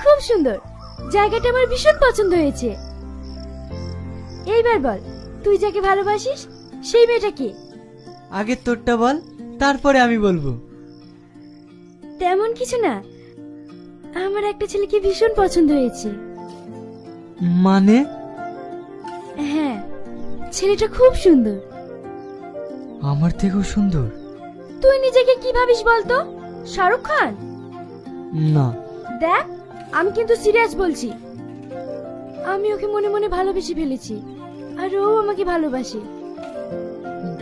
খুব সুন্দর, জায়গাটা আমার ভীষণ পছন্দ হয়েছে। এইবার বল, তুই যাকে ভালোবাসিস সেই মেয়েটা কে? আগে তোরটা বল, তারপরে আমি বলবো। তেমন কিছু না, আমার একটা ছেলেকে ভীষণ পছন্দ হয়েছে। মানে? হ্যাঁ, ছেলেটা খুব সুন্দর। আমার থেকেও সুন্দর? তুই নিজেকে কি ভাবিস বলতো? শাহরুখ খান? না। দেখ, আমি কিন্তু সিরিয়াস বলছি। আমি ওকে মনে মনে ভালোবেসে ফেলেছি, আর ও আমাকে ভালোবাসে।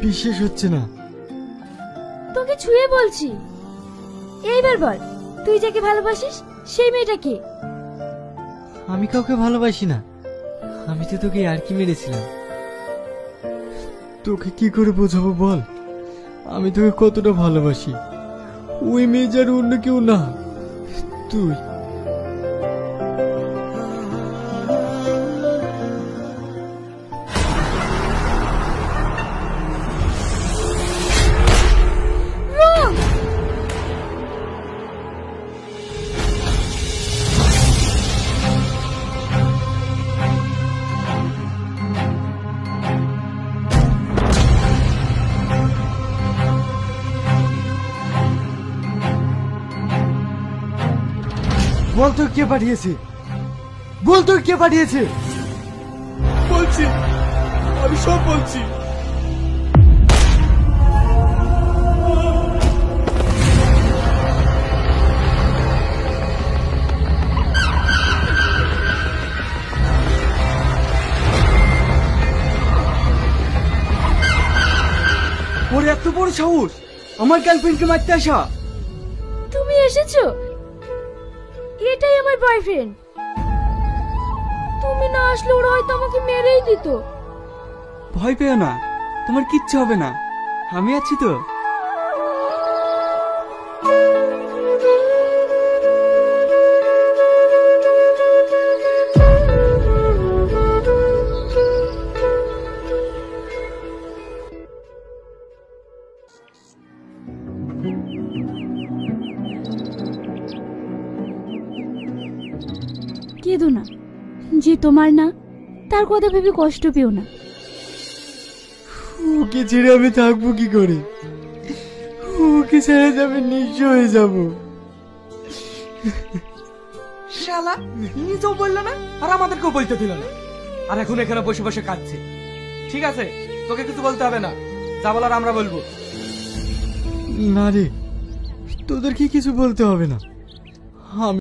বিশ্বাস হচ্ছে না। তোকে ছুঁয়ে বলছি। এইবার বল, তুই যাকে ভালোবাসিস সেই মেয়েটা কে? আমি কাউকে ভালোবাসি না, আমি তো তোকে আর কি মেরেছিলাম। তোকে কি করে বোঝাবো বল, আমি তোকে কতটা ভালোবাসি। ওই মেয়ে যার অন্য কেউ না, তুই। বল তো কে পাঠিয়েছে, বল তো কে পাঠিয়েছে। বলছি, আমি সব বলছি। ওর এত বড় সাহস আমার গার্লফ্রেন্ডকে মারতে আসা। তুমি এসেছো? এটাই আমার বয়ফ্রেন্ড। তুমি না আসলে ওরা হয়তো আমাকে মেরেই দিত। ভয় পেও না, তোমার কিচ্ছু হবে না, আমি আছি তো। কেঁদো না, যে তোমার না তার কথা ভেবে কষ্ট পেও না। ওকে ছেড়ে আমি থাকবো কি করে? ওকে ছেড়ে যাবে, নিঃস্ব হয়ে যাব। শালা নিজেও বললো না আর আমাদেরকেও বলতে দিল না, আর এখন এখানে বসে বসে কাঁদছে। ঠিক আছে, তোকে কিছু বলতে হবে না, যা বলার আমরা বলবো। না রে, তোদেরকে কিছু বলতে হবে না। আমি